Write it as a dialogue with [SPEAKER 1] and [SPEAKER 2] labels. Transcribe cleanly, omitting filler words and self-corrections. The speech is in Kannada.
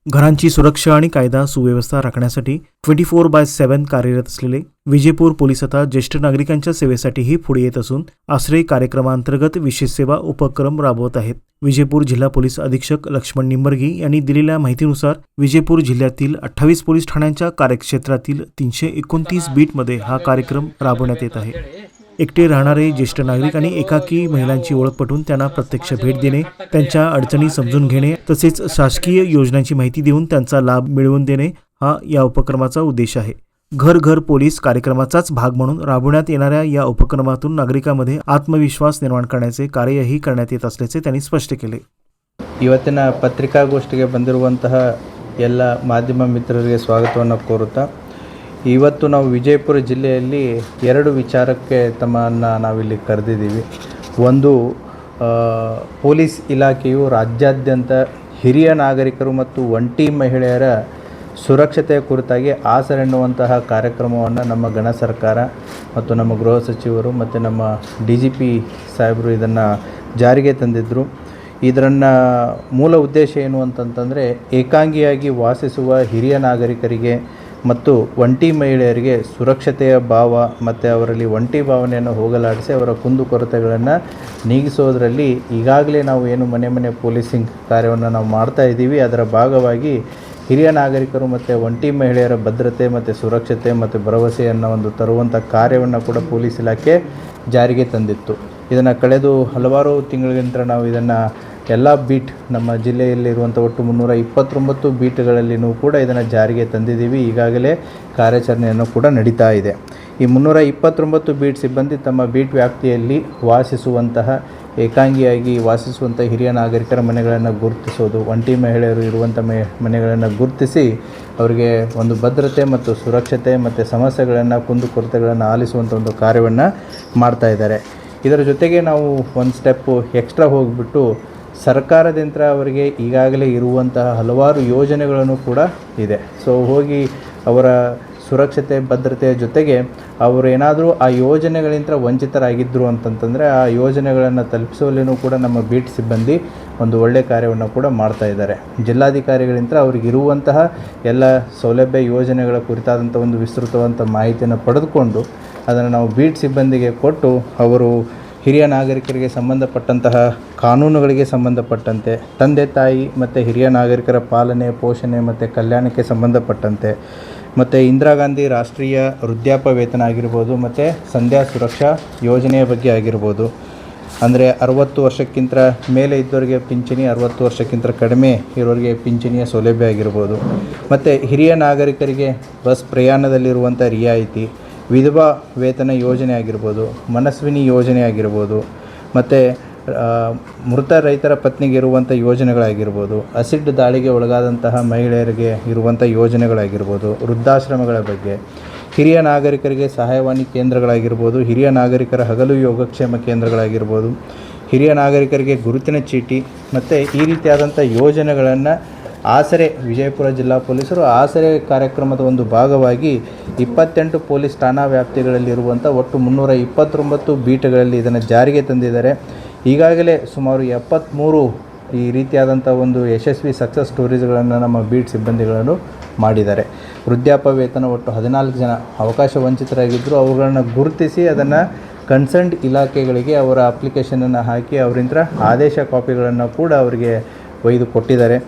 [SPEAKER 1] घरांची सुरक्षा आणि कायदा सुव्यवस्था राखण्यासाठी 24/7 कार्यरत असलेले विजयपूर पोलीस आता ज्येष्ठ नागरिकांच्या सेवेसाठीही पुढे येत असून आश्रय कार्यक्रमांतर्गत विशेष सेवा उपक्रम राबवत आहेत. विजयपूर जिल्हा पोलीस अधीक्षक लक्ष्मण निंबर्गी यांनी दिलेल्या माहितीनुसार विजयपूर जिल्ह्यातील 28 पोलीस ठाण्यांच्या कार्यक्षेत्रातील 329 बीटमध्ये हा कार्यक्रम राबवण्यात येत आहे. एकटे राहणारे ज्येष्ठ नागरिक आणि एकाकी महिलांची ओळख पटवून त्यांना प्रत्यक्ष भेट देणे, त्यांच्या अडचणी समजून घेणे तसेच शासकीय योजनांची माहिती देऊन त्यांचा लाभ मिळवून देणे हा या उपक्रमाचा उद्देश आहे. घर घर पोलीस कार्यक्रमाचाच भाग म्हणून राबवण्यात येणाऱ्या या उपक्रमातून नागरिकांमध्ये आत्मविश्वास निर्माण करण्याचे कार्यही करण्यात येत असल्याचे त्यांनी स्पष्ट केले.
[SPEAKER 2] ಇವತ್ತಿನ ಪತ್ರಿಕಾಗೋಷ್ಠಿಗೆ ಬಂದಿರುವಂತಹ ಎಲ್ಲ ಮಾಧ್ಯಮ ಮಿತ್ರರಿಗೆ ಸ್ವಾಗತವನ್ನು ಕೋರುತ್ತಾ ಇವತ್ತು ನಾವು ವಿಜಯಪುರ ಜಿಲ್ಲೆಯಲ್ಲಿ ಎರಡು ವಿಚಾರಕ್ಕೆ ತಮ್ಮನ್ನು ನಾವಿಲ್ಲಿ ಕರೆದಿದ್ದೀವಿ. ಒಂದು, ಪೊಲೀಸ್ ಇಲಾಖೆಯು ರಾಜ್ಯಾದ್ಯಂತ ಹಿರಿಯ ನಾಗರಿಕರು ಮತ್ತು ಒಂಟಿ ಮಹಿಳೆಯರ ಸುರಕ್ಷತೆಯ ಕುರಿತಾಗಿ ಆಸರೆ ಎನ್ನುವಂತಹ ಕಾರ್ಯಕ್ರಮವನ್ನು ನಮ್ಮ ಗಣ ಸರ್ಕಾರ ಮತ್ತು ನಮ್ಮ ಗೃಹ ಸಚಿವರು ಮತ್ತು ನಮ್ಮ DGP ಸಾಹೇಬರು ಇದನ್ನು ಜಾರಿಗೆ ತಂದಿದ್ದರು. ಇದರನ್ನು ಮೂಲ ಉದ್ದೇಶ ಏನು ಅಂತಂತಂದರೆ ಏಕಾಂಗಿಯಾಗಿ ವಾಸಿಸುವ ಹಿರಿಯ ನಾಗರಿಕರಿಗೆ ಮತ್ತು ಒಂಟಿ ಮಹಿಳೆಯರಿಗೆ ಸುರಕ್ಷತೆಯ ಭಾವ ಮತ್ತು ಅವರಲ್ಲಿ ಒಂಟಿ ಭಾವನೆಯನ್ನು ಹೋಗಲಾಡಿಸಿ ಅವರ ಕುಂದುಕೊರತೆಗಳನ್ನು ನೀಗಿಸೋದರಲ್ಲಿ ಈಗಾಗಲೇ ನಾವು ಏನು ಮನೆ ಮನೆ ಪೊಲೀಸಿಂಗ್ ಕಾರ್ಯವನ್ನು ನಾವು ಮಾಡ್ತಾ ಇದ್ದೀವಿ. ಅದರ ಭಾಗವಾಗಿ ಹಿರಿಯ ನಾಗರಿಕರು ಮತ್ತು ಒಂಟಿ ಮಹಿಳೆಯರ ಭದ್ರತೆ ಮತ್ತು ಸುರಕ್ಷತೆ ಮತ್ತು ಭರವಸೆಯನ್ನು ಒಂದು ತರುವಂಥ ಕಾರ್ಯವನ್ನು ಕೂಡ ಪೊಲೀಸ್ ಇಲಾಖೆ ಜಾರಿಗೆ ತಂದಿತ್ತು. ಇದನ್ನು ಕಳೆದು ಹಲವಾರು ತಿಂಗಳಿಗಿಂತ ನಾವು ಇದನ್ನು ಎಲ್ಲ ಬೀಟ್ ನಮ್ಮ ಜಿಲ್ಲೆಯಲ್ಲಿರುವಂಥ ಒಟ್ಟು 329 ಬೀಟ್ಗಳಲ್ಲಿಯೂ ಕೂಡ ಇದನ್ನು ಜಾರಿಗೆ ತಂದಿದ್ದೀವಿ. ಈಗಾಗಲೇ ಕಾರ್ಯಾಚರಣೆಯನ್ನು ಕೂಡ ನಡೀತಾ ಇದೆ. ಈ 329 ಬೀಟ್ ಸಿಬ್ಬಂದಿ ತಮ್ಮ ಬೀಟ್ ವ್ಯಾಪ್ತಿಯಲ್ಲಿ ವಾಸಿಸುವಂತಹ ಏಕಾಂಗಿಯಾಗಿ ವಾಸಿಸುವಂಥ ಹಿರಿಯ ನಾಗರಿಕರ ಮನೆಗಳನ್ನು ಗುರುತಿಸೋದು, ಒಂಟಿ ಮಹಿಳೆಯರು ಇರುವಂಥ ಮನೆಗಳನ್ನು ಗುರುತಿಸಿ ಅವರಿಗೆ ಒಂದು ಭದ್ರತೆ ಮತ್ತು ಸುರಕ್ಷತೆ ಮತ್ತು ಸಮಸ್ಯೆಗಳನ್ನು ಕುಂದುಕೊರತೆಗಳನ್ನು ಆಲಿಸುವಂಥ ಒಂದು ಕಾರ್ಯವನ್ನು ಮಾಡ್ತಾಯಿದ್ದಾರೆ. ಇದರ ಜೊತೆಗೆ ನಾವು ಒಂದು ಸ್ಟೆಪ್ಪು ಎಕ್ಸ್ಟ್ರಾ ಹೋಗಿಬಿಟ್ಟು ಸರ್ಕಾರದಿಂದ ಅವರಿಗೆ ಈಗಾಗಲೇ ಇರುವಂತಹ ಹಲವಾರು ಯೋಜನೆಗಳನ್ನು ಕೂಡ ಇದೆ. ಸೊ ಹೋಗಿ ಅವರ ಸುರಕ್ಷತೆ ಭದ್ರತೆಯ ಜೊತೆಗೆ ಅವರು ಏನಾದರೂ ಆ ಯೋಜನೆಗಳಿಂದ ವಂಚಿತರಾಗಿದ್ದರು ಅಂತಂತಂದರೆ ಆ ಯೋಜನೆಗಳನ್ನು ತಲುಪಿಸುವಲ್ಲಿಯೂ ಕೂಡ ನಮ್ಮ ಬೀಟ್ ಸಿಬ್ಬಂದಿ ಒಂದು ಒಳ್ಳೆಯ ಕಾರ್ಯವನ್ನು ಕೂಡ ಮಾಡ್ತಾಯಿದ್ದಾರೆ. ಜಿಲ್ಲಾಧಿಕಾರಿಗಳಿಂದ ಅವ್ರಿಗೆ ಇರುವಂತಹ ಎಲ್ಲ ಸೌಲಭ್ಯ ಯೋಜನೆಗಳ ಕುರಿತಾದಂಥ ಒಂದು ವಿಸ್ತೃತವಂತ ಮಾಹಿತಿಯನ್ನು ಪಡೆದುಕೊಂಡು ಅದನ್ನು ನಾವು ಬೀಟ್ ಸಿಬ್ಬಂದಿಗೆ ಕೊಟ್ಟು ಅವರು ಹಿರಿಯ ನಾಗರಿಕರಿಗೆ ಸಂಬಂಧಪಟ್ಟಂತಹ ಕಾನೂನುಗಳಿಗೆ ಸಂಬಂಧಪಟ್ಟಂತೆ, ತಂದೆ ತಾಯಿ ಮತ್ತು ಹಿರಿಯ ನಾಗರಿಕರ ಪಾಲನೆ ಪೋಷಣೆ ಮತ್ತು ಕಲ್ಯಾಣಕ್ಕೆ ಸಂಬಂಧಪಟ್ಟಂತೆ, ಮತ್ತು ಇಂದಿರಾ ಗಾಂಧಿ ರಾಷ್ಟ್ರೀಯ ವೃದ್ಧಾಪ್ಯ ವೇತನ ಆಗಿರ್ಬೋದು ಮತ್ತು ಸಂಧ್ಯಾ ಸುರಕ್ಷಾ ಯೋಜನೆಯ ಬಗ್ಗೆ ಆಗಿರ್ಬೋದು, ಅಂದರೆ 60 ವರ್ಷಕ್ಕಿಂತ ಮೇಲೆ ಇದ್ದವರಿಗೆ ಪಿಂಚಣಿ, 60 ವರ್ಷಕ್ಕಿಂತ ಕಡಿಮೆ ಇರೋರಿಗೆ ಪಿಂಚಣಿಯ ಸೌಲಭ್ಯ ಆಗಿರ್ಬೋದು, ಮತ್ತು ಹಿರಿಯ ನಾಗರಿಕರಿಗೆ ಬಸ್ ಪ್ರಯಾಣದಲ್ಲಿರುವಂಥ ರಿಯಾಯಿತಿ, ವಿಧವಾ ವೇತನ ಯೋಜನೆ ಆಗಿರ್ಬೋದು, ಮನಸ್ವಿನಿ ಯೋಜನೆ ಆಗಿರ್ಬೋದು, ಮತ್ತು ಮೃತ ರೈತರ ಪತ್ನಿಗೆ ಇರುವಂಥ ಯೋಜನೆಗಳಾಗಿರ್ಬೋದು, ಅಸಿಡ್ ದಾಳಿಗೆ ಒಳಗಾದಂತಹ ಮಹಿಳೆಯರಿಗೆ ಇರುವಂಥ ಯೋಜನೆಗಳಾಗಿರ್ಬೋದು, ವೃದ್ಧಾಶ್ರಮಗಳ ಬಗ್ಗೆ, ಹಿರಿಯ ನಾಗರಿಕರಿಗೆ ಸಹಾಯವಾಣಿ ಕೇಂದ್ರಗಳಾಗಿರ್ಬೋದು, ಹಿರಿಯ ನಾಗರಿಕರ ಹಗಲು ಯೋಗಕ್ಷೇಮ ಕೇಂದ್ರಗಳಾಗಿರ್ಬೋದು, ಹಿರಿಯ ನಾಗರಿಕರಿಗೆ ಗುರುತಿನ ಚೀಟಿ ಮತ್ತು ಈ ರೀತಿಯಾದಂಥ ಯೋಜನೆಗಳನ್ನು ಆಸರೆ ವಿಜಯಪುರ ಜಿಲ್ಲಾ ಪೊಲೀಸರು ಆಸರೆ ಕಾರ್ಯಕ್ರಮದ ಒಂದು ಭಾಗವಾಗಿ 28 ಪೊಲೀಸ್ ಠಾಣಾ ವ್ಯಾಪ್ತಿಗಳಲ್ಲಿರುವಂಥ ಒಟ್ಟು 329 ಬೀಟ್ಗಳಲ್ಲಿ ಇದನ್ನು ಜಾರಿಗೆ ತಂದಿದ್ದಾರೆ. ಈಗಾಗಲೇ ಸುಮಾರು 73 ಈ ರೀತಿಯಾದಂಥ ಒಂದು ಯಶಸ್ವಿ ಸಕ್ಸಸ್ ಸ್ಟೋರೀಸ್ಗಳನ್ನು ನಮ್ಮ ಬೀಟ್ ಸಿಬ್ಬಂದಿಗಳನ್ನು ಮಾಡಿದ್ದಾರೆ. ವೃದ್ಧಾಪ್ಯ ವೇತನ ಒಟ್ಟು 14 ಜನ ಅವಕಾಶ ವಂಚಿತರಾಗಿದ್ದರು. ಅವುಗಳನ್ನು ಗುರುತಿಸಿ ಅದನ್ನು ಕನ್ಸರ್ನ್ಡ್ ಇಲಾಖೆಗಳಿಗೆ ಅವರ ಅಪ್ಲಿಕೇಶನನ್ನು ಹಾಕಿ ಅವರಿಂದ ಆದೇಶ ಕಾಪಿಗಳನ್ನು ಕೂಡ ಅವರಿಗೆ ಒಯ್ದು ಕೊಟ್ಟಿದ್ದಾರೆ.